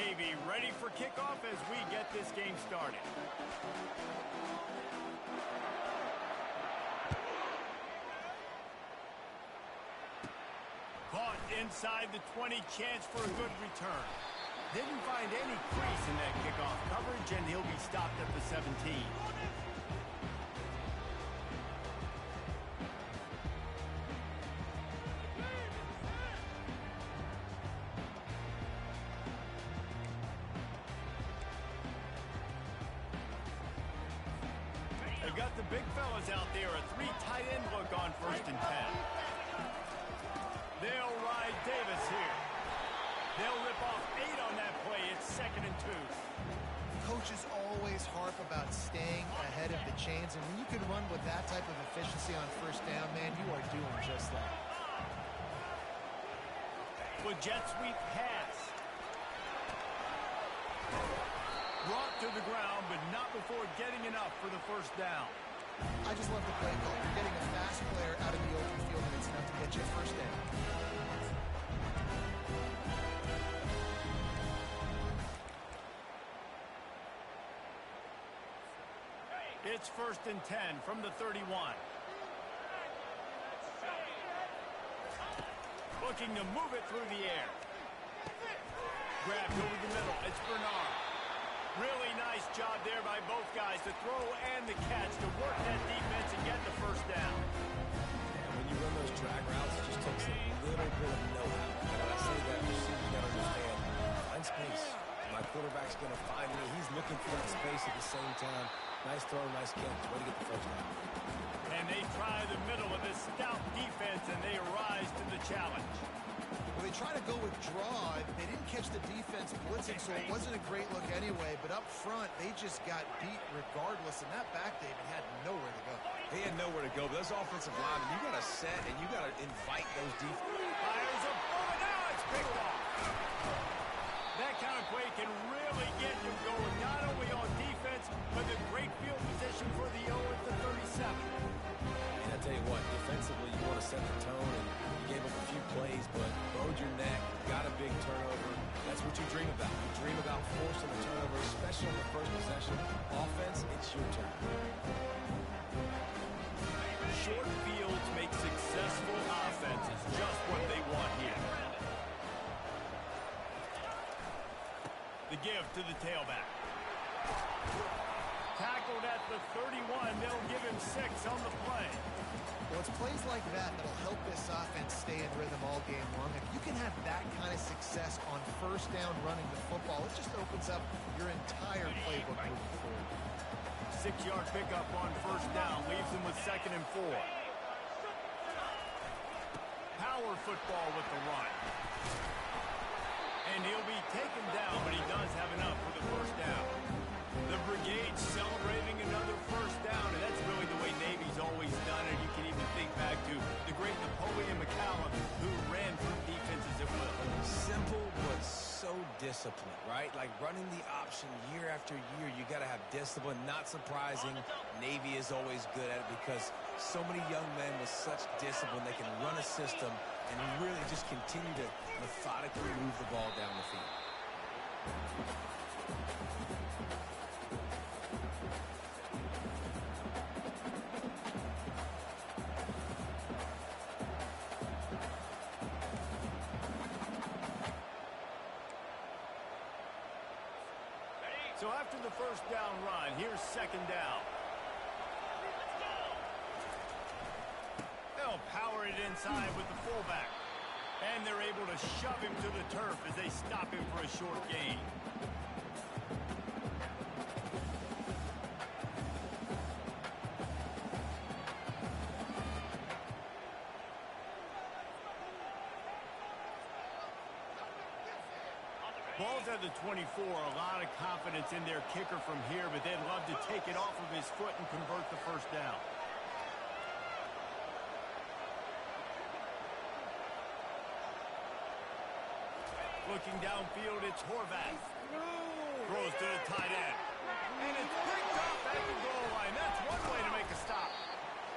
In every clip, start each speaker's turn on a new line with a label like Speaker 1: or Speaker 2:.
Speaker 1: Navy ready for kickoff as we get this game started. Caught inside the 20, chance for a good return. Didn't find any crease in that kickoff coverage, and he'll be stopped at the 17. They got the big fellas out there, a 3 tight end look on 1st and 10. They'll ride Davis here. They'll rip off 8 on that play. It's 2nd and 2.
Speaker 2: Coaches always harp about staying ahead of the chains, and when you can run with that type of efficiency on 1st down, man, you are doing just that.
Speaker 1: With jet sweep pass. Brought to the ground, but not before getting enough for the 1st down.
Speaker 2: I just love the play call. You're getting a fast player out in the open field, and it's enough to get you a 1st down.
Speaker 1: It's 1st and 10 from the 31. Looking to move it through the air. Grabbed over the middle. It's Bernard. Really nice job there by both guys, the throw and the catch, to work that defense and get the 1st down.
Speaker 3: And when you run those drag routes, it just takes a little bit of know-how. And when I say that, receivers got to understand, find space. My quarterback's going to find me. He's looking for that space at the same time. Nice throw, nice catch. Way to get the 1st down.
Speaker 1: And they try the middle of this stout defense, and they rise to the challenge.
Speaker 2: Well, they try to go with draw. They didn't catch the defense blitzing, so it wasn't a great look anyway. But up front, they just got beat regardless. And that back, David, had nowhere to go.
Speaker 3: He had nowhere to go. But those offensive linemen, you got to set and you got to invite those defenses.
Speaker 1: Fires a bullet. Now it's picked off. That kind of play can really get you going, not only on defense, but the great field position for the 0 at the 37.
Speaker 3: And I tell you what, defensively, you want to set the tone, and you gave up a few plays, but bowed your neck, got a big turnover. That's what you dream about. You dream about forcing the turnover, especially on the 1st possession. Offense, it's your turn.
Speaker 1: Short fields make successful offenses, just what they want here. The give to the tailback. Tackled at the 31. They'll give him 6 on the play.
Speaker 2: Well, it's plays like that that'll help this offense stay in rhythm all game long. If you can have that kind of success on 1st down running the football, it just opens up your entire playbook moving forward.
Speaker 1: 6-yard pickup on 1st down. Leaves them with 2nd and 4. Power football with the run. And he'll be taken down, but he does have enough for the 1st down. The brigade celebrating another 1st down, and that's really the way Navy's always done it. You can even think back to the great Napoleon McCallum, who ran through defenses at will.
Speaker 3: Simple, but so disciplined, right? Like running the option year after year, you got to have discipline. Not surprising, Navy is always good at it because so many young men with such discipline, they can run a system and really just continue to methodically move the ball down the field.
Speaker 1: So after the 1st down run, here's 2nd down. They'll power it inside with the fullback. And they're able to shove him to the turf as they stop him for a short gain. Ball's at the 24. A lot of confidence in their kicker from here, but they'd love to take it off of his foot and convert the 1st down. Looking downfield, it's Horvath. Throws to the tight end. And it's picked up at the goal line. That's one way to make a stop.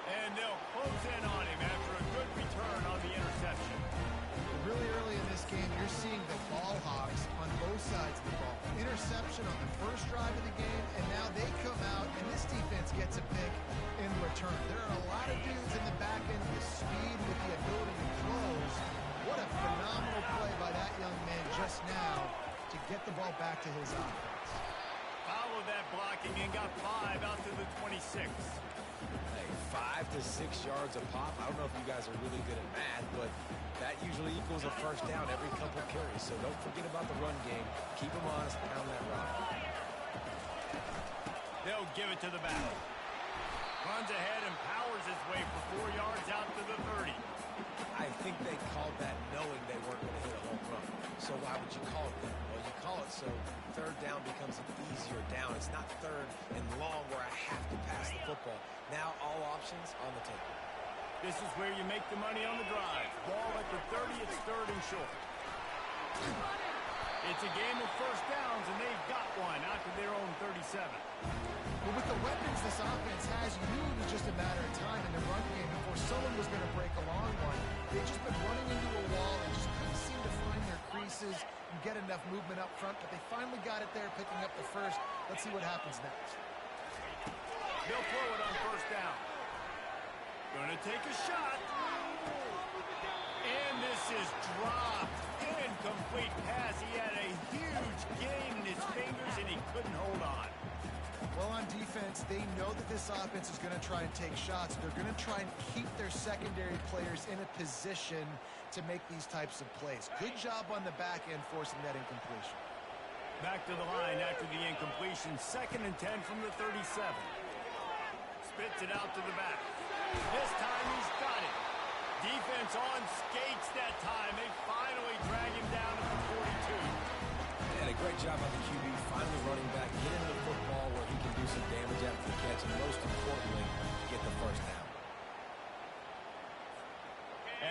Speaker 1: And they'll close in on him after a good return on the interception.
Speaker 2: Really early in this game, you're seeing the ball hogs on both sides of the ball get the ball back to his offense.
Speaker 1: Followed that blocking and got 5 out to the 26.
Speaker 3: Hey, 5 to 6 yards a pop. I don't know if you guys are really good at math, but that usually equals a first down every couple carries. So don't forget about the run game. Keep them honest, pound that rock.
Speaker 1: They'll give it to the back. Runs ahead and powers his way for 4 yards out to the 30.
Speaker 3: I think they called that knowing they weren't going to hit a home run. So why would you call it that? Well, you call it so third down becomes an easier down. It's not third and long where I have to pass the football. Now all options on the table.
Speaker 1: This is where you make the money on the drive. Ball at the 30, it's third and short. It's a game of first downs, and they've got one out to their own 37.
Speaker 2: But with the weapons this offense has, you knew it was just a matter of time in the run game before someone was going to break a long one. They've just been running into a wall. They just couldn't seem to find their creases and get enough movement up front, but they finally got it there, picking up the first. Let's see what happens next.
Speaker 1: They'll throw it on first down. Gonna take a shot. And this is dropped. Incomplete pass. He had a huge gain in his fingers, and he couldn't hold on.
Speaker 2: Well, on defense, they know that this offense is going to try and take shots. They're going to try and keep their secondary players in a position to make these types of plays. Good job on the back end forcing that incompletion.
Speaker 1: Back to the line after the incompletion. 2nd and 10 from the 37. Spits it out to the back. This time he's got it. Defense on skates that time. They finally drag him down to the 42.
Speaker 3: And a great job by the QB finally running back, getting the football where he can do some damage after the catch, and most importantly, get the first down.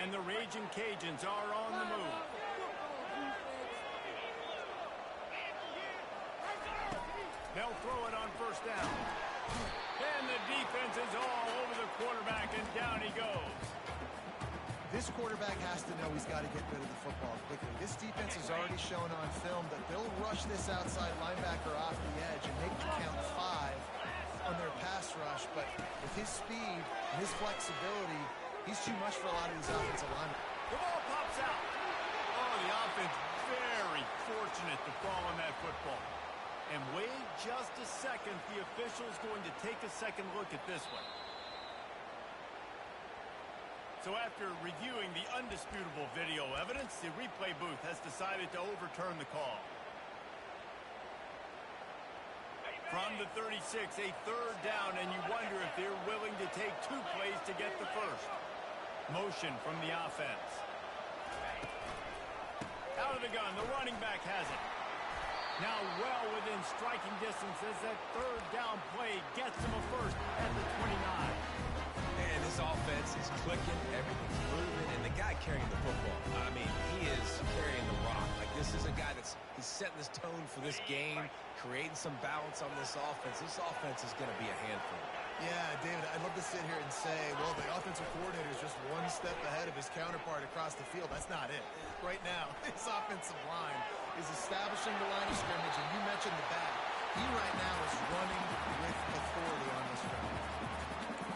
Speaker 1: And the Raging Cajuns are on the move. They'll throw it on first down. And the defense is all over the quarterback, and down he goes.
Speaker 2: This quarterback has to know he's got to get rid of the football quickly. This defense has already shown on film that they'll rush this outside linebacker off the edge and make them count 5 on their pass rush. But with his speed and his flexibility, he's too much for a lot of these offensive linemen.
Speaker 1: The ball pops out. Oh, the offense very fortunate to fall on that football. And wait just a second. The official's going to take a second look at this one. So after reviewing the undisputable video evidence, the replay booth has decided to overturn the call. From the 36, a third down, and you wonder if they're willing to take 2 plays to get the first. Motion from the offense. Out of the gun, the running back has it. Now well within striking distance as that third down play gets him a first at the 29.
Speaker 3: And this offense is clicking, everything's moving, and the guy carrying the football, I mean, he is carrying the rock. Like, this is a guy he's setting this tone for this game, creating some balance on this offense. This offense is going to be a handful.
Speaker 2: Yeah, David, I'd love to sit here and say, well, the offensive coordinator is just one step ahead of his counterpart across the field. That's not it. Right now, his offensive line is establishing the line of scrimmage, and you mentioned the back. He right now is running with authority on this route.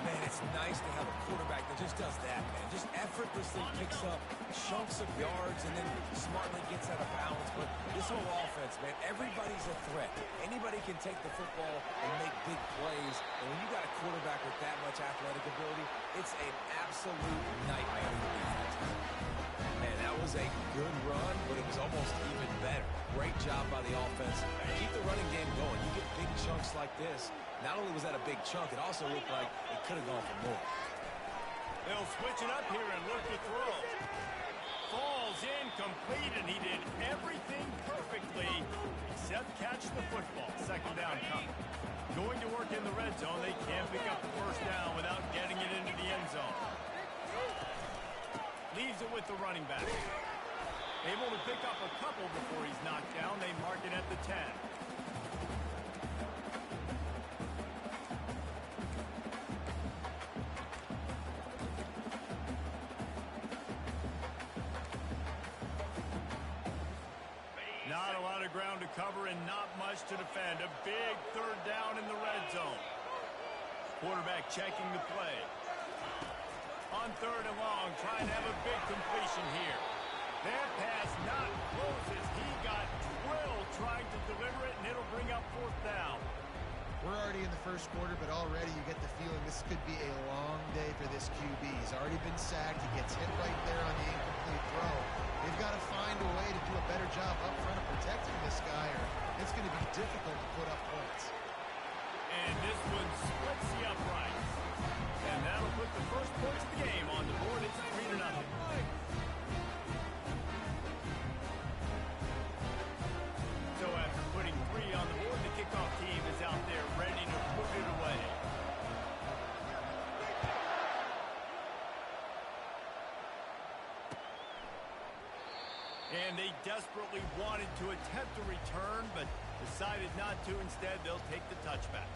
Speaker 3: Man, it's nice to have a quarterback that just does that, man. Just effortlessly picks up chunks of yards and then smartly gets out of bounds. But this whole offense, man, everybody's a threat. Anybody can take the football and make big plays. And when you got a quarterback with that much athletic ability, it's an absolute nightmare for defense. Man, that was a good run, but it was almost even better. Great job by the offense. Keep the running game going. You get big chunks like this. Not only was that a big chunk, it also looked like it could have gone for more.
Speaker 1: They'll switch it up here and look to throw. Falls incomplete, and he did everything perfectly except catch the football. 2nd down coming. Going to work in the red zone. They can't pick up the first down without getting it into the end zone. Leaves it with the running back. Able to pick up a couple before he's knocked down. They mark it at the 10. Not a lot of ground to cover and not much to defend. A big third down in the red zone. Quarterback checking the play. On 3rd and long, trying to have a big completion here. That pass not close as he got drilled
Speaker 2: We're already in the first quarter, but already you get the feeling this could be a long day for this QB. He's already been sacked. He gets hit right there on the incomplete throw. They've got to find a way to do a better job up front of protecting this guy, or it's going to be difficult to put up points.
Speaker 1: And this one splits the uprights. And that'll put the first points of the game on the board. It's 3-0. So after putting 3 on the board, the kickoff team is out there ready to put it away. And they desperately wanted to attempt a return, but decided not to. Instead, they'll take the touchback.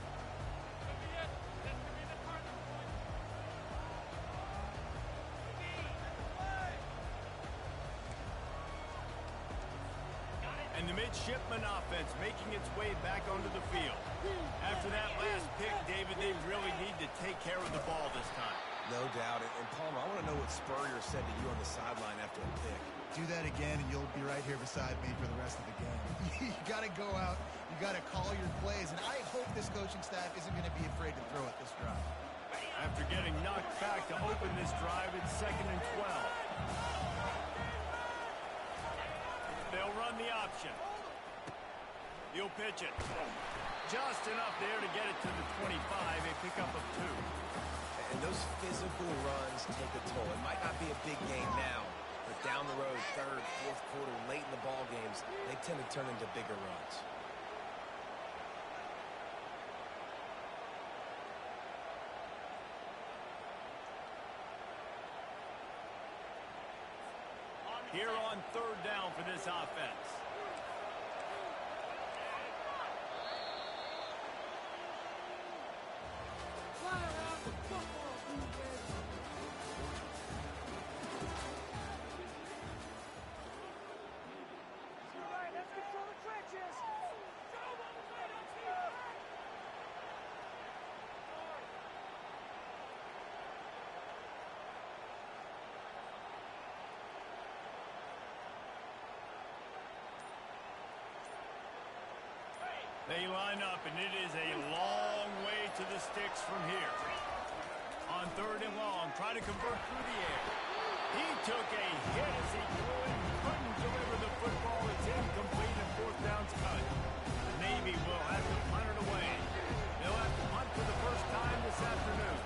Speaker 1: And the midshipman offense making its way back onto the field. After that last pick, David, they really need to take care of the ball this time.
Speaker 3: No doubt. And Palmer, I want to know what Spurrier said to you on the sideline after a pick.
Speaker 2: Do that again, and you'll be right here beside me for the rest of the game. You got to go out. You got to call your plays. And I hope this coaching staff isn't going to be afraid to throw at this drive.
Speaker 1: After getting knocked back to open this drive, it's 2nd and 12. They'll run the option. He'll pitch it. Just enough there to get it to the 25, a pickup of 2.
Speaker 3: And those physical runs take a toll. It might not be a big game now, but down the road, 3rd, 4th quarter, late in the ball games, they tend to turn into bigger runs.
Speaker 1: Here on 3rd down for this offense. They line up, and it is a long way to the sticks from here. On 3rd and long, trying to convert through the air. He took a hit as he threw it, couldn't deliver the football. It's incomplete, and 4th down's cut. The Navy will have to punt it away. They'll have to punt for the first time this afternoon.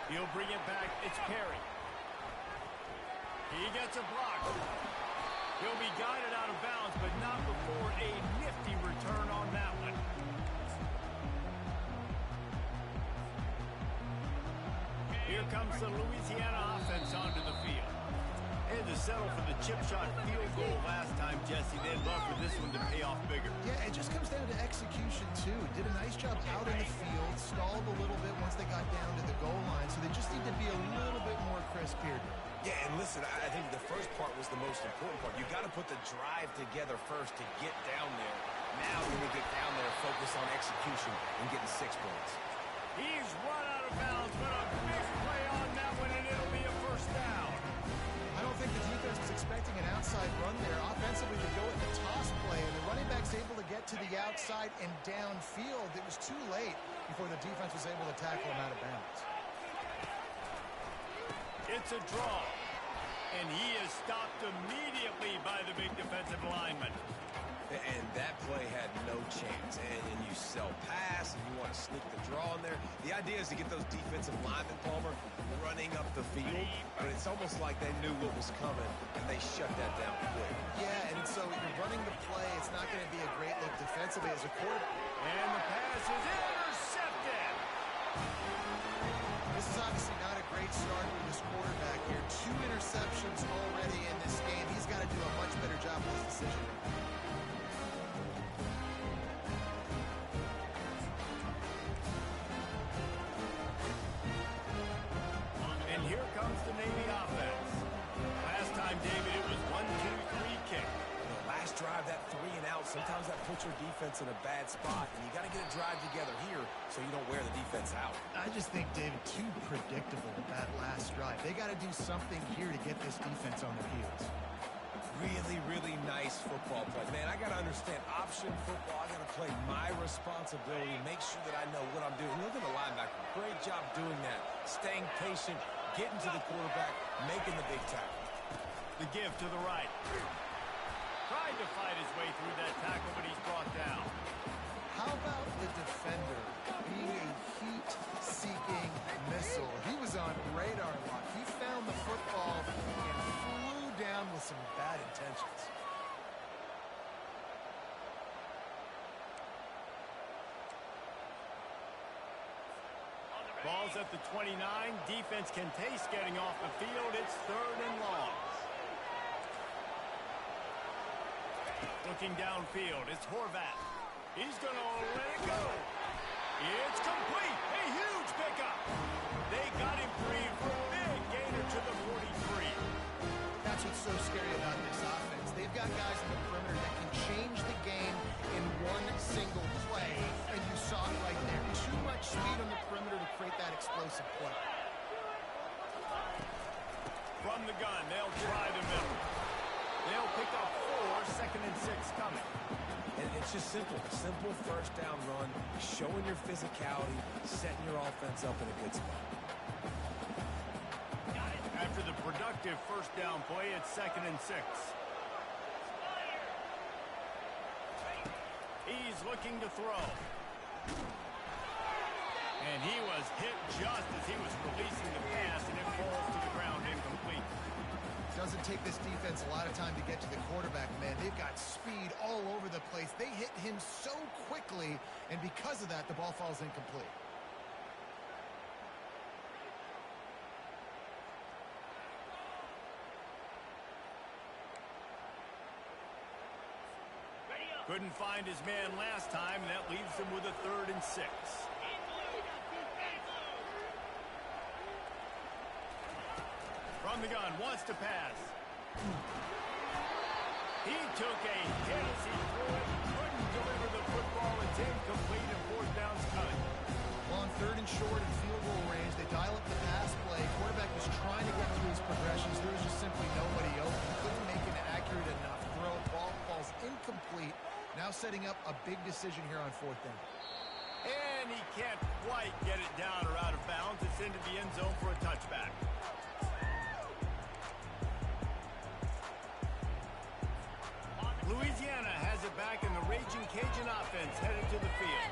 Speaker 1: He'll bring it back. It's Perry. He gets a block. He'll be guided out of bounds, but not before a nifty return on that one. Here comes the Louisiana offense onto the field. Had to settle for the chip shot field goal last time, Jesse. They'd love for this one to pay off bigger.
Speaker 2: Yeah, it just comes down to execution, too. Did a nice job out in the field, stalled a little bit once they got down to the goal line, so they just need to be a little bit more crisp here.
Speaker 3: Yeah, and listen, I think the first part was the most important part. You got to put the drive together first to get down there. Now, when you get down there, focus on execution and getting 6 points.
Speaker 1: He's run out of bounds, but a big play on that one, and it'll be a 1st down.
Speaker 2: I don't think the defense was expecting an outside run there. Offensively, to go with the toss play, and the running back's able to get to the outside and downfield. It was too late before the defense was able to tackle him out of bounds.
Speaker 1: It's a draw, and he is stopped immediately by the big defensive lineman.
Speaker 3: And that play had no chance. And you sell pass, and you want to sneak the draw in there. The idea is to get those defensive linemen, Palmer, running up the field. But it's almost like they knew what was coming, and they shut that down quick.
Speaker 2: Yeah, and so you're running the play. It's not going to be a great look defensively as a quarterback.
Speaker 1: And the pass is intercepted.
Speaker 2: This is obviously not a great start for this quarterback here. 2 interceptions already in this game. He's got to do a much better job with his decision.
Speaker 1: And here comes the Navy offense. Last time, David, it was 1-2-3 kick.
Speaker 3: Last drive, that 3 and out, sometimes that puts your defense in a bad spot, and you got to get a drive together here so you don't wear the defense out.
Speaker 2: I just think, David, too predictable that last drive. They got to do something here to get this defense on their heels.
Speaker 3: Really, really nice football play. Man, I got to understand option football. I got to play my responsibility, make sure that I know what I'm doing. Look at the linebacker. Great job doing that. Staying patient, getting to the quarterback, making the big tackle.
Speaker 1: The give to the right. Trying to fight his way through that tackle, but he's brought down.
Speaker 2: How about the defender being a heat-seeking missile? He was on radar lock. He found the football and flew down with some bad intentions.
Speaker 1: Ball's at the 29. Defense can taste getting off the field. It's 3rd and long. Looking downfield, it's Horvath. He's going to let it go. It's complete. A huge pickup. They got him free for a big gainer to the 43.
Speaker 2: That's what's so scary about this offense. They've got guys in the perimeter that can change the game in one single play, and you saw it right there. Too much speed on the perimeter to create that explosive play.
Speaker 1: From the gun, they'll try the middle. They'll pick up 4, 2nd and 6 coming.
Speaker 3: And it's just simple. Simple first down run, showing your physicality, setting your offense up in a good spot.
Speaker 1: After the productive first down play, it's 2nd and 6. He's looking to throw. And he was hit just as he was releasing the pass, and it falls to the ground incomplete.
Speaker 2: Doesn't take this defense a lot of time to get to the quarterback, man. They've got speed all over the place. They hit him so quickly, and because of that, the ball falls incomplete.
Speaker 1: Couldn't find his man last time, and that leaves him with a 3rd and 6. From the gun, wants to pass. He took a hit as he threw it. Couldn't deliver the football. It's incomplete, and 4th down's coming.
Speaker 2: Well, on 3rd and short and field goal range, they dial up the pass play. Quarterback was trying to get through his progressions. There was just simply nobody open. Couldn't make an accurate enough throw. Ball falls incomplete. Now setting up a big decision here on 4th down.
Speaker 1: And he can't quite get it down or out of bounds. It's into the end zone for a touchback. Louisiana has it back, in the Raging Cajun offense headed to the field.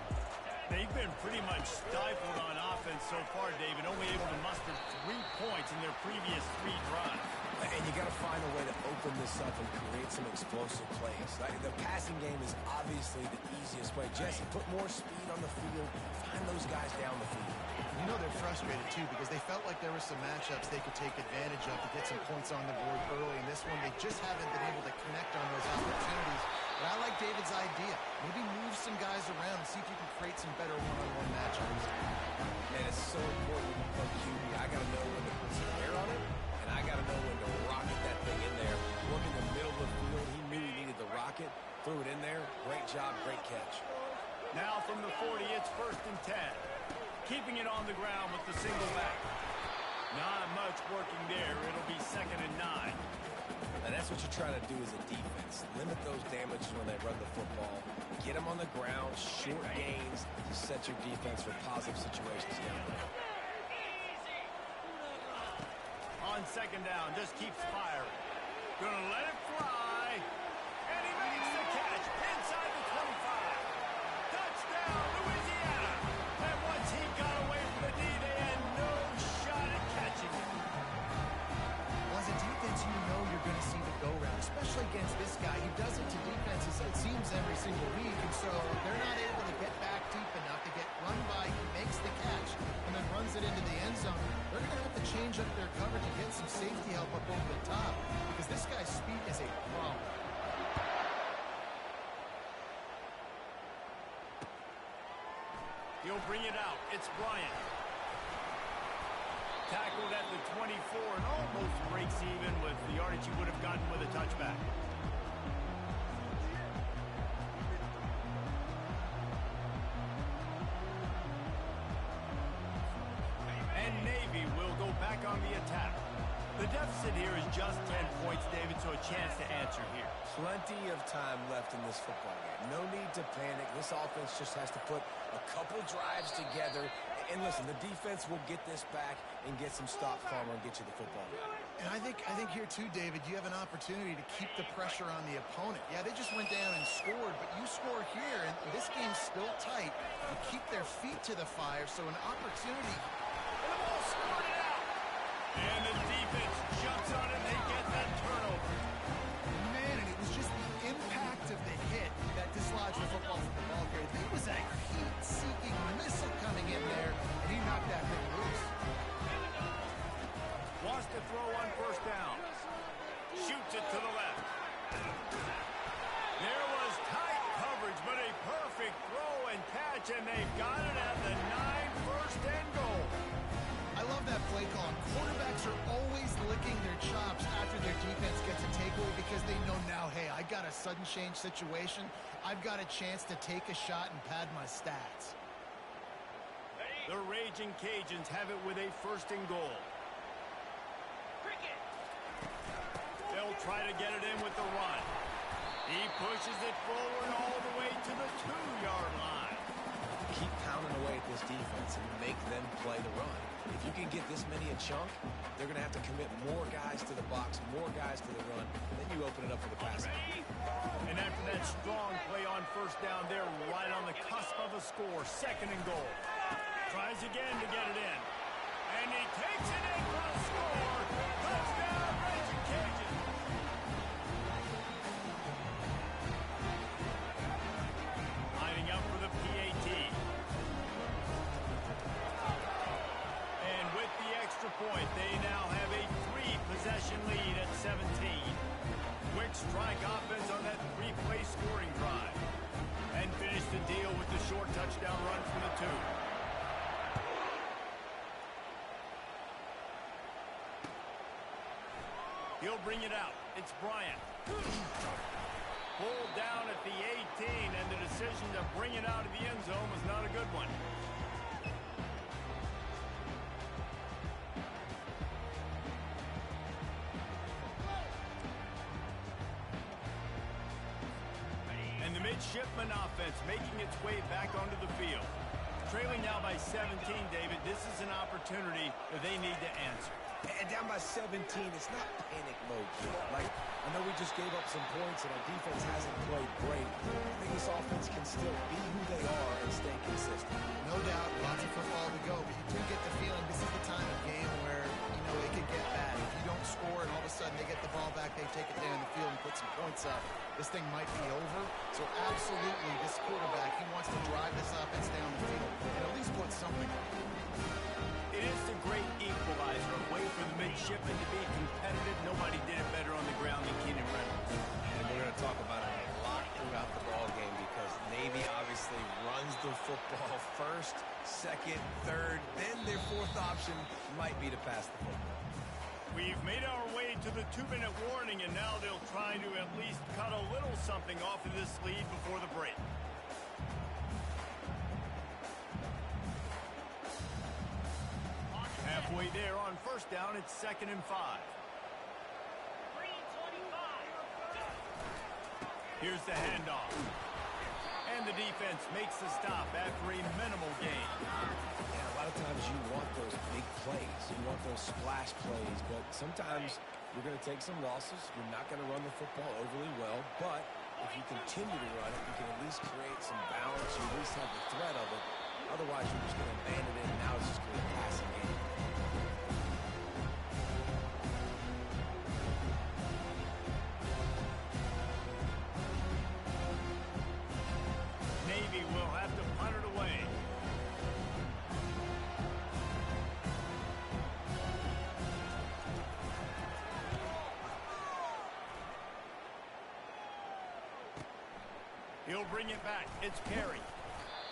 Speaker 1: They've been pretty much stifled on offense so far, David, only able to muster 3 points in their previous 3 drives.
Speaker 3: And you got to find a way to open this up and create some explosive plays. The passing game is obviously the easiest way. Jesse, put more speed on the field. Find those guys down the field.
Speaker 2: You know they're frustrated, too, because they felt like there were some matchups they could take advantage of to get some points on the board early. In this one, they just haven't been able to connect on those opportunities. But I like David's idea. Maybe move some guys around and see if you can create some better one-on-one matchups.
Speaker 3: Man, it's so important for QB. I got to know when to put some air on it, and I got to know when to rocket that thing in there. Work in the middle of the field. He knew he needed the rocket. Threw it in there. Great job. Great catch.
Speaker 1: Now from the 40, it's 1st and 10. Keeping it on the ground with the single back. Not much working there. It'll be 2nd and 9.
Speaker 3: And that's what you try to do as a defense. Limit those damages when they run the football. Get them on the ground, short gains to set your defense for positive situations down there.
Speaker 1: On 2nd down, just keeps firing. Gonna let it fly. And he makes the catch inside the 25. Touchdown, Louisiana. And once he got away from the D, they had no shot at catching him.
Speaker 2: Well, as a defense, you know you're going to see the go-round, especially against this guy. He does it to defenses, it seems, every single week, and so they're not able to get back deep enough to get run by. He makes the catch and then runs it into the end zone. They're going to have to change up their coverage and get some safety help up over the top because this guy's speed is a problem.
Speaker 1: He'll bring it out. It's Bryant. Tackled at the 24 and almost breaks even with the yardage he would have gotten with a touchback. And Navy will go back on the attack. The deficit here is just 10 points, David, so a chance to answer here.
Speaker 3: Plenty of time left in this football game. No need to panic. This offense just has to put a couple drives together. And listen, the defense will get this back and get some stops, Palmer, and get you the football back.
Speaker 2: And I think here, too, David, you have an opportunity to keep the pressure on the opponent. Yeah, they just went down and scored, but you score here, and this game's still tight. You keep their feet to the fire, so an opportunity.
Speaker 1: And the ball scored it out. And the defense jumps on it, and they get that turnover.
Speaker 2: Man, and it was just the impact of the hit that dislodged the football from the ball carrier. There was a heat-seeking missile coming in there, and he knocked that thing loose.
Speaker 1: Wants to throw on first down. Shoots it to the left. There was tight coverage, but a perfect throw and catch, and they've got it at the 9, first and goal.
Speaker 2: I love that play call. Quarterbacks are always licking their chops after their defense gets a takeaway because they know now, hey, I got a sudden change situation. I've got a chance to take a shot and pad my stats.
Speaker 1: The Raging Cajuns have it with a first and goal. They'll try to get it in with the run. He pushes it forward all the way to the 2-yard line.
Speaker 3: Keep pounding away at this defense and make them play the run. If you can get this many a chunk, they're going to have to commit more guys to the box, more guys to the run. Then you open it up for the passing.
Speaker 1: And after that strong play on first down, they're right on the cusp of a score. Second and goal. Tries again to get it in. And he takes it in for a score. Touchdown, Raging Cajuns. Lining up for the PAT. And with the extra point, they now have a 3-possession lead at 17. Quick strike offense on that 3-play scoring drive. And finish the deal with the short touchdown run from the 2. He'll bring it out. It's Bryant. Pulled down at the 18, and the decision to bring it out of the end zone was not a good one. And the midshipman offense making its way back onto the field. Trailing now by 17, David, this is an opportunity that they need to answer.
Speaker 3: And down by 17, it's not panic mode here. Like, I know we just gave up some points and our defense hasn't played great. I think this offense can still be who they are and stay consistent.
Speaker 2: No doubt, lots of football to go, but you do get the feeling this is the time of game where, it could get bad. If you don't score and all of a sudden they get the ball back, they take it down the field and put some points up, this thing might be over. So absolutely, this quarterback, he wants to drive this offense down the field and at least put something on it.
Speaker 1: It is the great equalizer, a way for the midshipmen to be competitive. Nobody did it better on the ground than Keenan Reynolds.
Speaker 3: And we're going to talk about it a lot throughout the ball game because Navy obviously runs the football first, second, third, then their fourth option might be to pass the football.
Speaker 1: We've made our way to the 2-minute warning, and now they'll try to at least cut a little something off of this lead before the break. Halfway there on first down, it's 2nd and 5. Here's the handoff. And the defense makes the stop after a minimal gain.
Speaker 3: Yeah, a lot of times you want those big plays. You want those splash plays, but sometimes you're going to take some losses. You're not going to run the football overly well, but if you continue to run it, you can at least create some balance. You at least have the threat of it. Otherwise, you're just going to abandon it, and now it's just going to be a passing game.
Speaker 1: Navy will have to punt it away. He'll bring it back. It's Perry.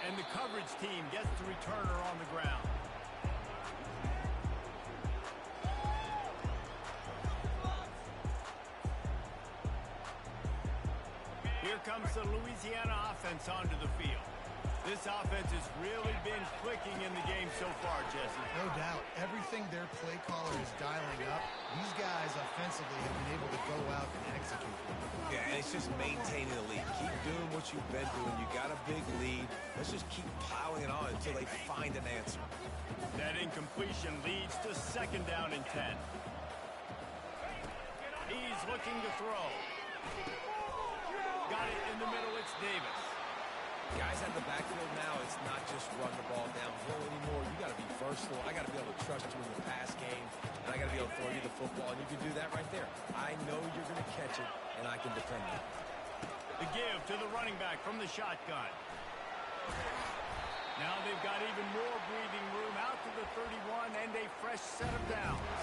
Speaker 1: And the coverage team gets the returner on the ground. Here comes the Louisiana offense onto the field. This offense has really been clicking in the game so far, Jesse.
Speaker 2: No doubt. Everything their play caller is dialing up, these defensively have been able to go out and execute.
Speaker 3: Yeah, and it's just maintaining the lead. Keep doing what you've been doing. You got a big lead. Let's just keep piling it on until they find an answer.
Speaker 1: That incompletion leads to second down and 10. He's looking to throw. Got it in the middle. It's Davis.
Speaker 3: Guys at the backfield now, it's not just run the ball downhill anymore. You got to be versatile. I got to be able to trust you in the pass game, and I got to be able to throw you the football, and you can do that right there. I know you're going to catch it, and I can defend it.
Speaker 1: The give to the running back from the shotgun. Now they've got even more breathing room out to the 31 and a fresh set of downs.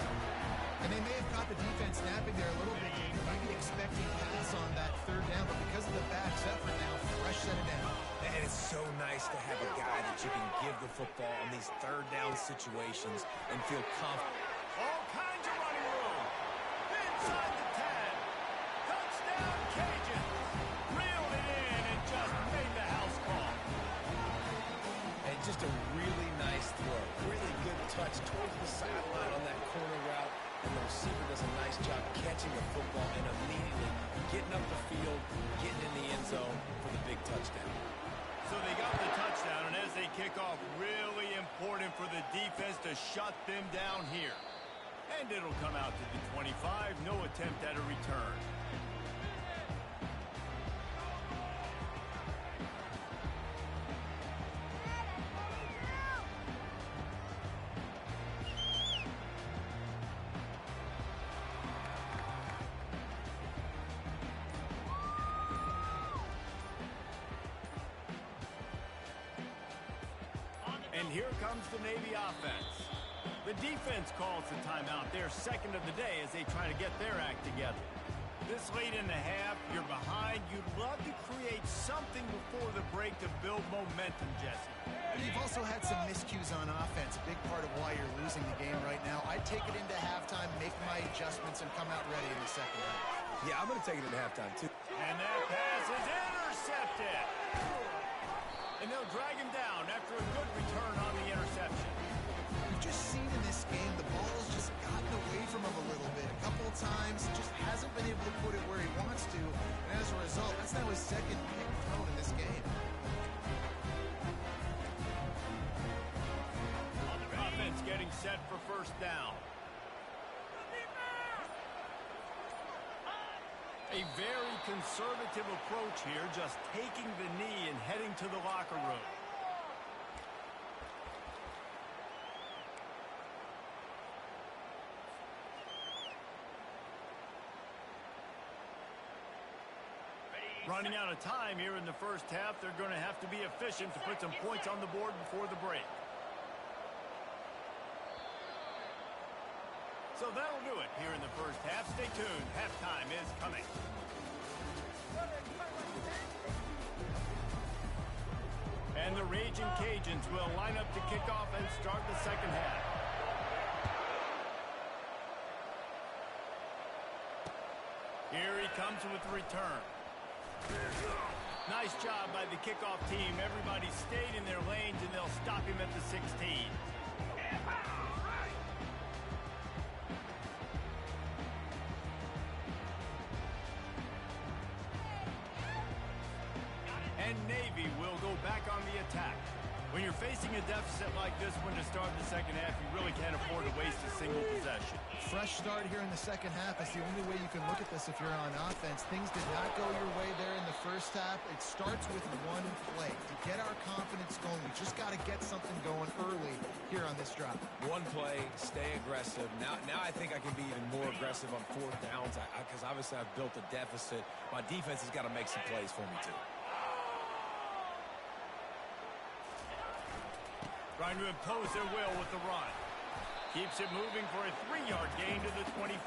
Speaker 2: And they may have caught the defense snapping there a little bit, maybe expecting pass on that third down, but because of the bad effort now, fresh set of downs.
Speaker 3: And it's so nice to have a guy that you can give the football on these third down situations and feel confident.
Speaker 1: All kinds of running room. Inside the 10. Touchdown Cajun. Reeled it in and just made the house call.
Speaker 3: And just a really nice throw. Really good touch towards the sideline on that corner route. And the receiver does a nice job catching the football and immediately getting up the field, getting in the end zone for the big touchdown.
Speaker 1: So they got the touchdown, and as they kick off, really important for the defense to shut them down here. And it'll come out to the 25, no attempt at a return. And here comes the Navy offense. The defense calls the timeout, their second of the day, as they try to get their act together. This late in the half, you're behind. You'd love to create something before the break to build momentum, Jesse.
Speaker 2: You've also had some miscues on offense, a big part of why you're losing the game right now. I'd take it into halftime, make my adjustments, and come out ready in the second half.
Speaker 3: Yeah, I'm going to take it into halftime, too.
Speaker 1: And that pass is intercepted. And they'll drag him down after a good return on the interception.
Speaker 2: We've just seen in this game the ball's just gotten away from him a little bit. A couple of times, just hasn't been able to put it where he wants to. And as a result, that's now his second pick thrown in this game.
Speaker 1: Offense getting set for first down. A very conservative approach here, just taking the knee and heading to the locker room. Running out of time here in the first half, they're going to have to be efficient to put some points on the board before the break. So that'll do it here in the first half. Stay tuned. Halftime is coming. And the Raging Cajuns will line up to kick off and start the second half. Here he comes with the return. Nice job by the kickoff team. Everybody stayed in their lanes, and they'll stop him at the 16. And Navy will go back on the attack. When you're facing a deficit like this one to start the second half, you really can't afford to waste a single possession.
Speaker 2: Fresh start here in the second half. That's the only way you can look at this if you're on offense. Things did not go your way there in the first half. It starts with one play. To get our confidence going, we just got to get something going early here on this drive.
Speaker 3: One play, stay aggressive. Now I think I can be even more aggressive on fourth downs because obviously I've built a deficit. My defense has got to make some plays for me, too.
Speaker 1: Trying to impose their will with the run. Keeps it moving for a 3-yard gain to the 24.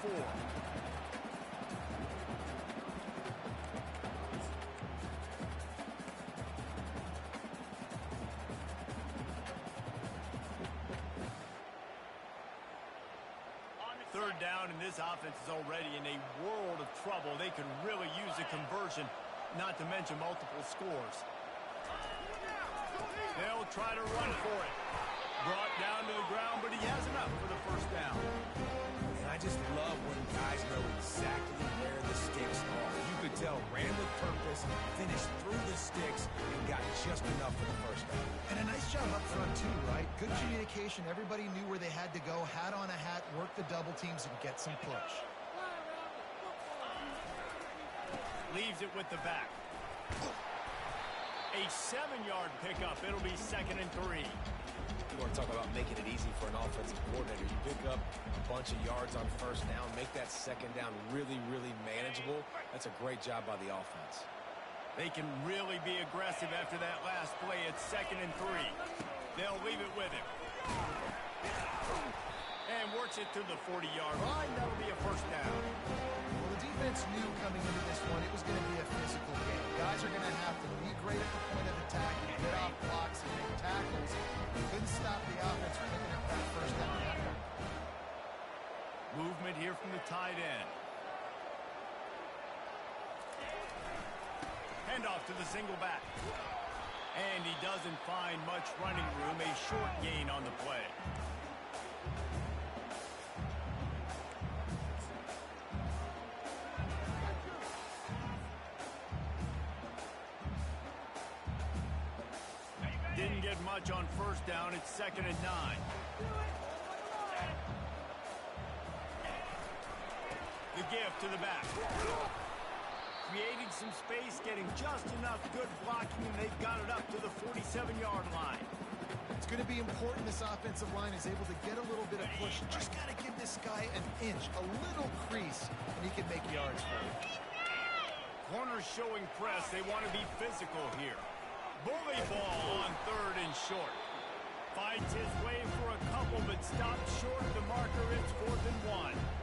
Speaker 1: Third down, and this offense is already in a world of trouble. They can really use a conversion, not to mention multiple scores. They'll try to run for it. Brought down to the ground, but he has enough for the first down.
Speaker 3: And I just love when guys know
Speaker 2: communication. Everybody knew where they had to go, hat on a hat, work the double teams, and get some push.
Speaker 1: Leaves it with the back. A 7-yard pickup. It'll be 2nd and 3.
Speaker 3: You want to talk about making it easy for an offensive coordinator. You pick up a bunch of yards on first down, make that second down really, really manageable. That's a great job by the offense.
Speaker 1: They can really be aggressive after that last play. It's 2nd and 3. They'll leave it with him. And works it to the 40-yard line. That'll be a first down.
Speaker 2: Well, the defense knew coming into this one it was going to be a physical game. Guys are going to have to be great at the point of attack and get off blocks and make tackles. They couldn't stop the offense from picking up that first down.
Speaker 1: Movement here from the tight end. Handoff to the single back. And he doesn't find much running room. A short gain on the play. Didn't get much on first down. It's 2nd and 9. The gift to the back. Creating some space, getting just enough good blocking, and they've got it up to the 47-yard line.
Speaker 2: It's going to be important this offensive line is able to get a little bit of push. Just got to give this guy an inch, a little crease, and he can make yards for you.
Speaker 1: Corners showing press. They want to be physical here. Bully ball on 3rd and short. Fights his way for a couple, but stopped short of the marker. It's 4th and 1.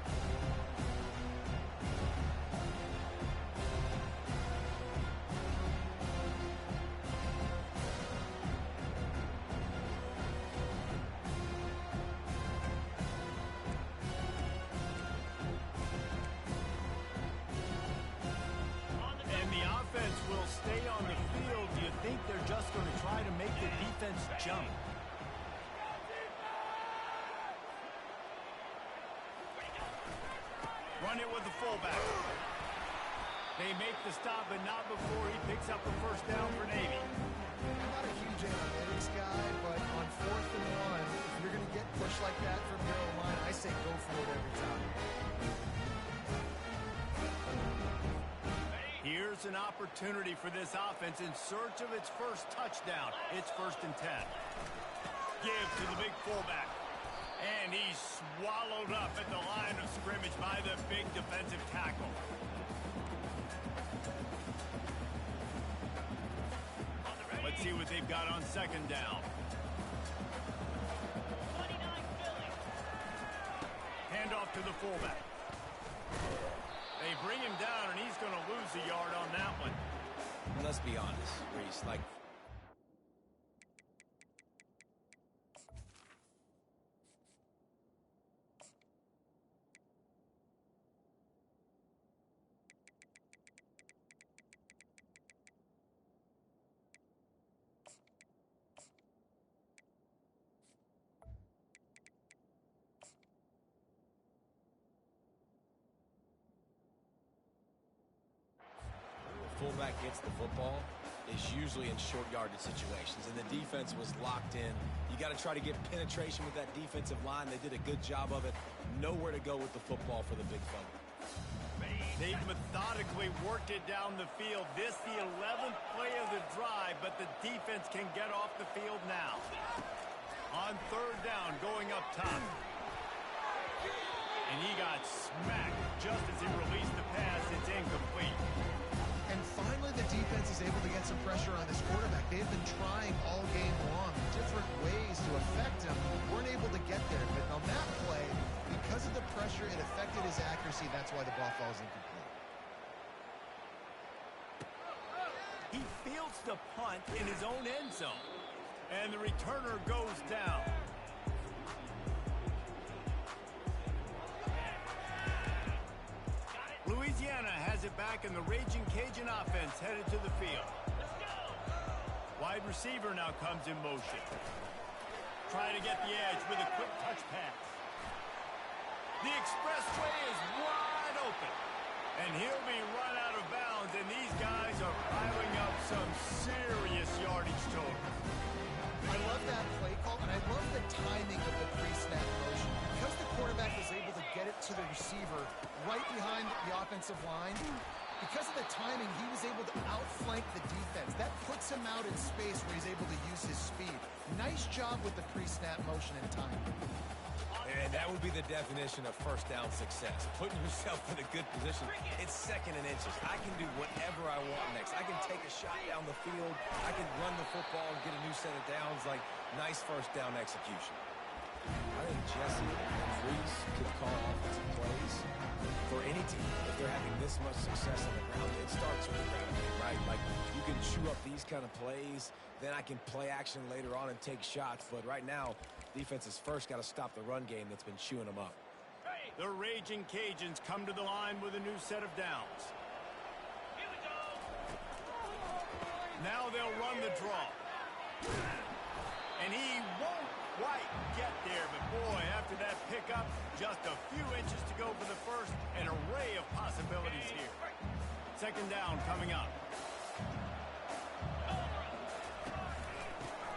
Speaker 1: Will stay on the field. Do you think they're just going to try to make the defense jump? Run it with the fullback. They make the stop, but not before he picks up the first down for Navy.
Speaker 2: I'm not a huge analytics guy, but on 4th and 1, if you're going to get pushed like that from your own line, I say go for it every time.
Speaker 1: Here's an opportunity for this offense in search of its first touchdown. It's 1st and 10. Give to the big fullback. And he's swallowed up at the line of scrimmage by the big defensive tackle. Let's see what they've got on 2nd down. Handoff to the fullback. They bring him down, and he's going to lose a yard on that one.
Speaker 3: Let's be honest, Reese. Fullback gets the football is usually in short yardage situations, and the defense was locked in. You got to try to get penetration with that defensive line. They did a good job of it. Nowhere to go with the football for the big fella.
Speaker 1: They've methodically worked it down the field. This the 11th play of the drive, but the defense can get off the field now. On 3rd down, going up top. And he got smacked just as he released the pass. It's incomplete.
Speaker 2: And finally, the defense is able to get some pressure on this quarterback. They've been trying all game long different ways to affect him. Weren't able to get there. But on that play, because of the pressure, it affected his accuracy. That's why the ball falls incomplete.
Speaker 1: He fields the punt in his own end zone. And the returner goes down. Louisiana has it back, and the Raging Cajun offense headed to the field. Wide receiver now comes in motion. Trying to get the edge with a quick touch pass. The expressway is wide open. And he'll be run out of bounds, and these guys are piling up some serious yardage total.
Speaker 2: I love that play call, and I love the timing of the pre-snap motion. Because the quarterback was able to get it to the receiver right behind the offensive line, because of the timing, he was able to outflank the defense. That puts him out in space where he's able to use his speed. Nice job with the pre-snap motion and timing.
Speaker 3: And that would be the definition of first down success. Putting yourself in a good position. It's second and inches. I can do whatever I want next. I can take a shot down the field. I can run the football and get a new set of downs. Like, nice first down execution. I think Jesse and Reese could call offensive plays for any team. If they're having this much success on the ground, it starts with the ground game, right? Like, you can chew up these kind of plays, then I can play action later on and take shots. But right now, defense has first got to stop the run game that's been chewing them up.
Speaker 1: The Raging Cajuns come to the line with a new set of downs. Now they'll run the draw. And he won't quite get there, but boy, after that pickup, just a few inches to go for the first. An array of possibilities here. Second down coming up.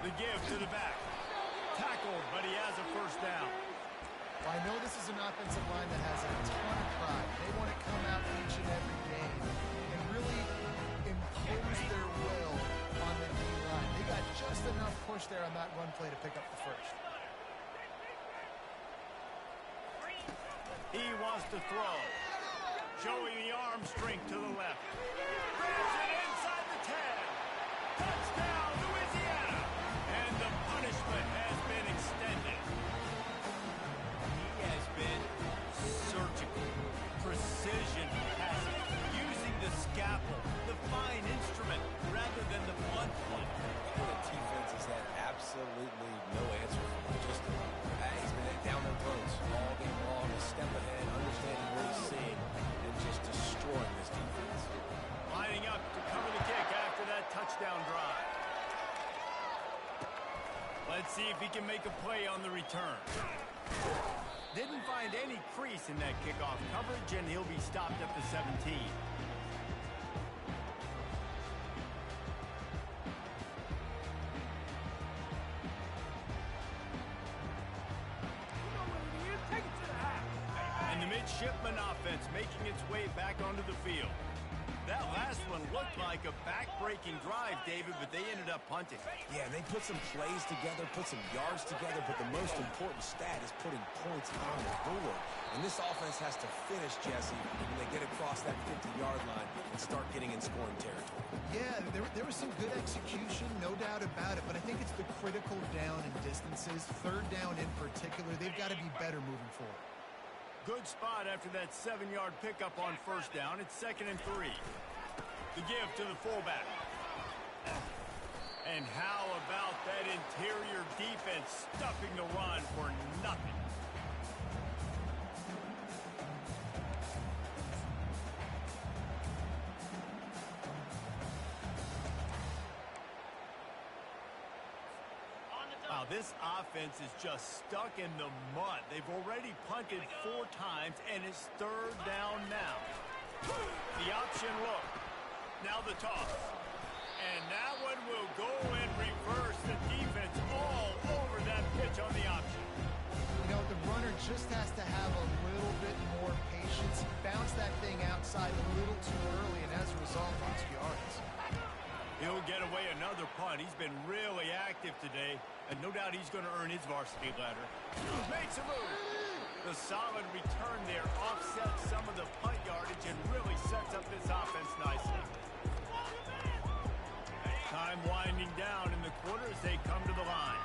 Speaker 1: The give to the back. Tackled, but he has a first down.
Speaker 2: Well, I know this is an offensive line that has a ton of pride. They want to come out each and every game and really impose their will on the D-line. They got just enough push there on that run play to pick up the first.
Speaker 1: He wants to throw. Showing the arm strength to the left. Grabs it inside the 10. Touchdown, Louisiana. And the punishment has been extended. He has been surgical, precision passing, using the scalpel, the fine instrument, rather than the blunt one.
Speaker 3: The defense has had absolutely no answer for him. Just, he's been down their throats all game long, a step ahead, understanding what he's seeing, and just destroying this defense.
Speaker 1: Lining up to cover the kick after that touchdown drive. Let's see if he can make a play on the return. Didn't find any crease in that kickoff coverage, and he'll be stopped at the 17. And the midshipman offense making its way back onto the field. That last one looked like a back-breaking drive, David, but they ended up punting.
Speaker 3: Yeah, they put some plays together, put some yards together, but the most important stat is putting points on the board. And this offense has to finish, Jesse, when they get across that 50-yard line and start getting in scoring territory.
Speaker 2: Yeah, there was some good execution, no doubt about it, but I think it's the critical down and distances, third down in particular. They've got to be better moving forward.
Speaker 1: Good spot after that 7-yard pickup on first down. It's 2nd and 3. The give to the fullback. And how about that interior defense stuffing the run for nothing? Wow, this offense is just stuck in the mud. They've already punted 4 times, and it's third down now. The option look. Now the toss. And that one will go in reverse. The defense all over that pitch on the option.
Speaker 2: You know, the runner just has to have a little bit more patience. Bounce that thing outside a little too early, and as a result, lost yards.
Speaker 1: He'll get away another punt. He's been really active today, and no doubt he's going to earn his varsity ladder. Makes a move. The solid return there offsets some of the punt yardage and really sets up this offense nicely. Time winding down in the quarter as they come to the line.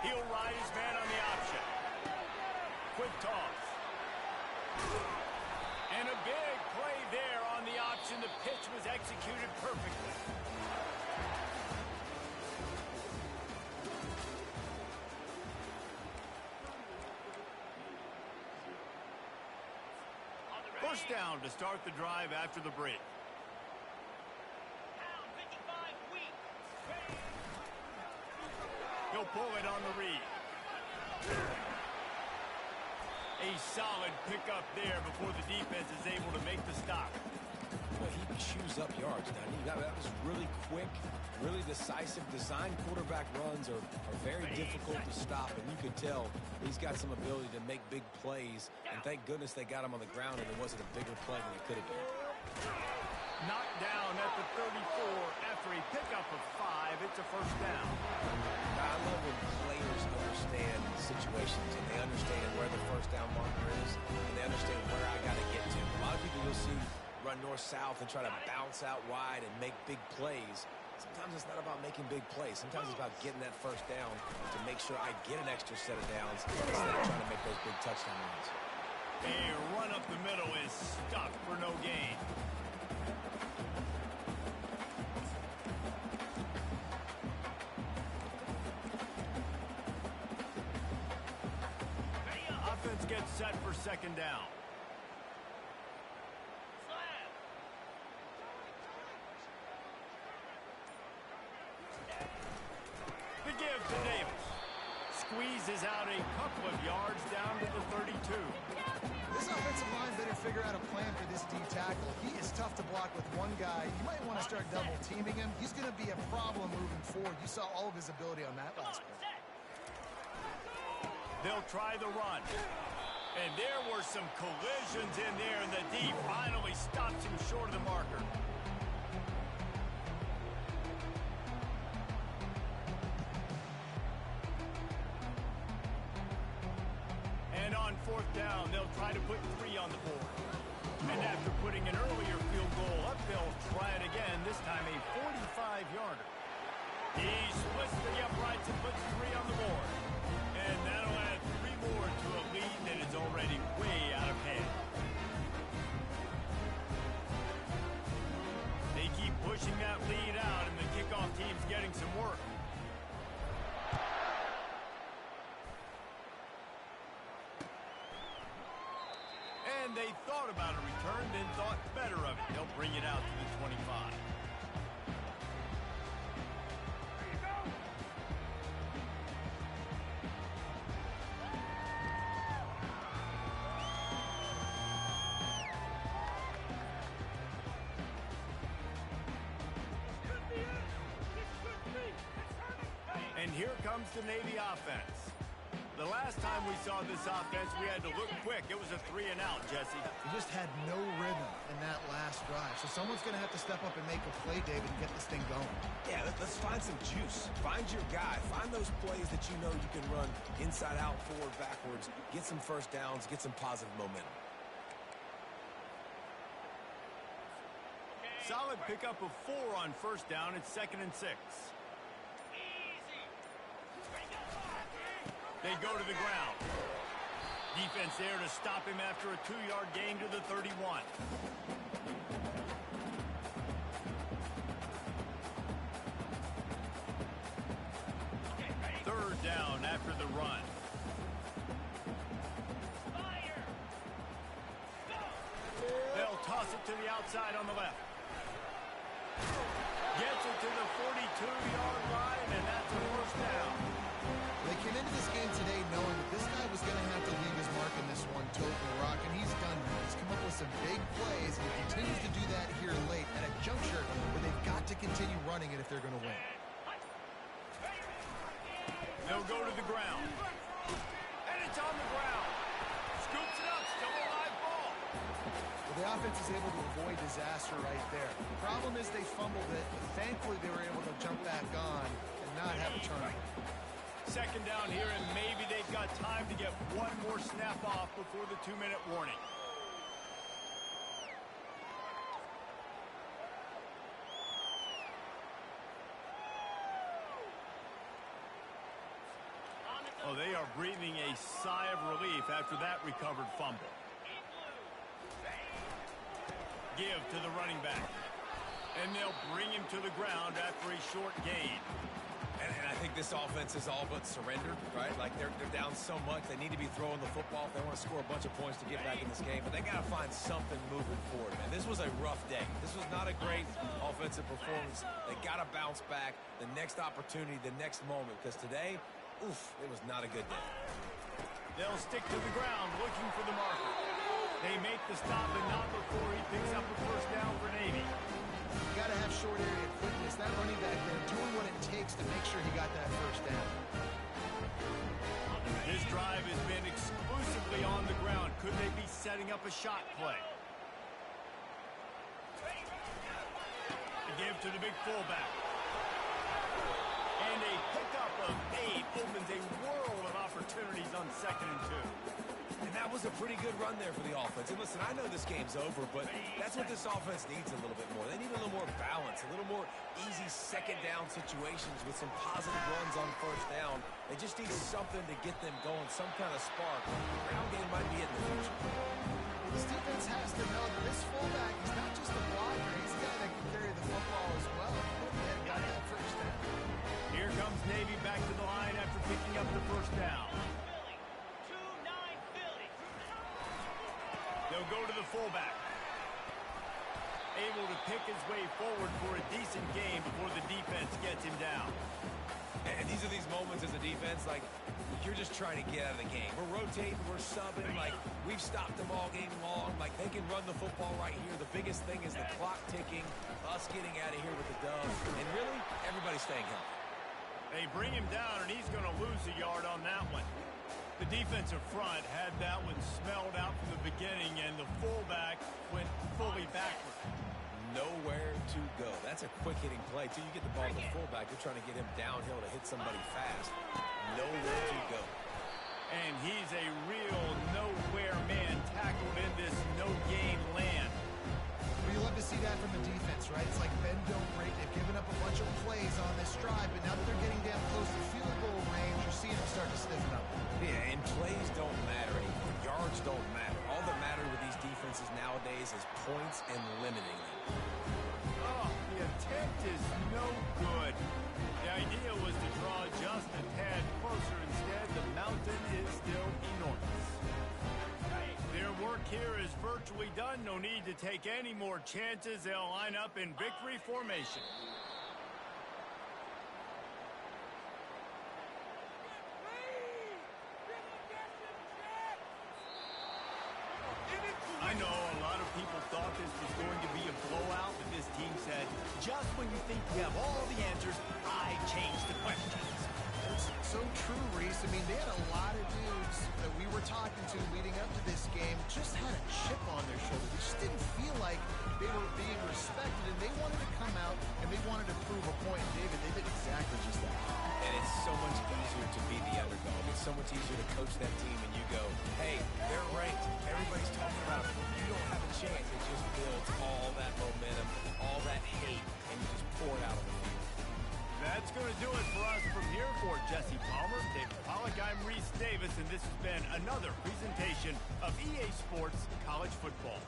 Speaker 1: He'll ride his man on the option. Quick toss. And a big play there on the option. The pitch was executed perfectly. First down to start the drive after the break. He'll pull it on the read. A solid pickup there before the defense is able to make the stop.
Speaker 3: Well, he chews up yards, doesn't he? That was really quick, really decisive. Design quarterback runs are very difficult to stop, and you could tell he's got some ability to make big plays, and thank goodness they got him on the ground and it wasn't a bigger play than it could have been.
Speaker 1: Knocked down at the 34 after a pickup of 5. It's a first down.
Speaker 3: I love when players understand situations and they understand where the first down marker is and they understand where I got to get to. A lot of people you'll see run north-south and try to bounce out wide and make big plays. Sometimes it's not about making big plays. Sometimes it's about getting that first down to make sure I get an extra set of downs instead of trying to make those big touchdown runs.
Speaker 1: A run up the middle is stuck for no gain. Offense gets set for second down. The give to Davis. Squeezes out a couple of yards down to the 32.
Speaker 2: This offensive line better figure out a plan for this D tackle. He is tough to block with one guy. You might want to start double teaming him. He's going to be a problem moving forward. You saw all of his ability on that last play.
Speaker 1: They'll try the run. And there were some collisions in there, and the D finally stops him short of the marker. And on fourth down, they'll try to put 3 on the board. And after putting an earlier field goal up, they'll try it again, this time a 45-yarder. He splits the uprights and puts 3 on the board. And that'll add 3 more to a lead that is already way out of hand. They keep pushing that lead out, and the kickoff team's getting some work. And they thought about a return, then thought better of it. They'll bring it out to the 25. And here comes the Navy offense. The last time we saw this offense, we had to look quick. It was a 3-and-out, Jesse.
Speaker 2: He just had no rhythm in that last drive. So someone's going to have to step up and make a play, David, and get this thing going.
Speaker 3: Yeah, let's find some juice. Find your guy. Find those plays that you know you can run inside out, forward, backwards. Get some first downs. Get some positive momentum.
Speaker 1: Solid pickup of 4 on first down. It's 2nd and 6. They go to the ground. Defense there to stop him after a 2-yard gain to the 31. Third down after the run. They'll toss it to the outside on the left. Gets it to the 42-yard line, and that's a first down.
Speaker 2: They came into this game today knowing that this guy was going to have to leave his mark in this one, toting the rock, and he's done that. He's come up with some big plays, and he continues to do that here late at a juncture where they've got to continue running it if they're going to win.
Speaker 1: They'll go to the ground. And it's on the ground. Scoops it up, still a live ball.
Speaker 2: Well, the offense is able to avoid disaster right there. The problem is they fumbled it, but thankfully they were able to jump back on and not have a turnover.
Speaker 1: Second down here, and maybe they've got time to get one more snap off before the 2-minute warning. Oh, they are breathing a sigh of relief after that recovered fumble. Give to the running back. And they'll bring him to the ground after a short gain.
Speaker 3: And I think this offense is all but surrendered, right? Like they're down so much. They need to be throwing the football if they want to score a bunch of points to get back in this game. But they got to find something moving forward, man. This was a rough day. This was not a great offensive performance. They got to bounce back the next opportunity, the next moment. Because today, oof, it was not a good day.
Speaker 1: They'll stick to the ground looking for the marker. They make the stop, but not before he picks up a first down for Navy.
Speaker 2: You got to have short area quickness. That running back there doing what it takes to make sure he got that first down.
Speaker 1: This drive has been exclusively on the ground. Could they be setting up a shot play? The give to the big fullback. And a pickup of 8 opens a world of opportunities on 2nd and 2.
Speaker 3: And that was a pretty good run there for the offense. And listen, I know this game's over, but that's what this offense needs a little bit more. They need a little more balance, a little more easy second down situations with some positive runs on first down. They just need something to get them going, some kind of spark. The ground game might be it in the future.
Speaker 2: This defense has to know that this fullback is not just a blocker. He's a guy that can carry the football as well. And got that first down.
Speaker 1: Here comes Navy back to the line after picking up the first down. They'll go to the fullback. Able to pick his way forward for a decent game before the defense gets him down.
Speaker 3: And these are these moments as a defense, like, you're just trying to get out of the game. We're rotating, we're subbing, like, we've stopped them all game long. Like, they can run the football right here. The biggest thing is the clock ticking, us getting out of here with the dub, and really, everybody staying healthy.
Speaker 1: They bring him down, and he's going to lose a yard on that one. The defensive front had that one smelled out from the beginning, and the fullback went fully backward.
Speaker 3: Nowhere to go. That's a quick-hitting play. Till you get the ball to the fullback, you're trying to get him downhill to hit somebody fast. Nowhere to go.
Speaker 1: And he's a real nowhere man tackled in this no-gain land.
Speaker 2: Well, you love to see that from the defense, right? It's like bend, don't break. They've given up a bunch of plays on this drive, but now that they're getting down close to field goal range, you're seeing them start to stiffen up.
Speaker 3: Yeah, and plays don't matter anymore. Yards don't matter. All that matters with these defenses nowadays is points and limiting them.
Speaker 1: Oh, the attempt is no good. The idea was to draw just a tad closer. Instead, the mountain is still enormous. Their work here is virtually done. No need to take any more chances. They'll line up in victory formation. I know a lot of people thought this was going to be a blowout, but this team said, just when you think you have all the answers, I change the questions.
Speaker 2: It's so true, Reese. I mean, they had a lot of dudes that we were talking to leading up to this game just had a chip on their shoulder. They just didn't feel like they were being respected, and they wanted to come out, and they wanted to prove a point. David, they did exactly just that.
Speaker 3: And it's so much easier to be the underdog. It's so much easier to coach that team, and you go, hey, they're ranked. Everybody's talking about it. You don't have a chance. It just builds all that momentum, all that hate, and you just pour it out on the field.
Speaker 1: That's going to do it for us from here. For Jesse Palmer, David Pollack, I'm Reese Davis, and this has been another presentation of EA Sports College Football.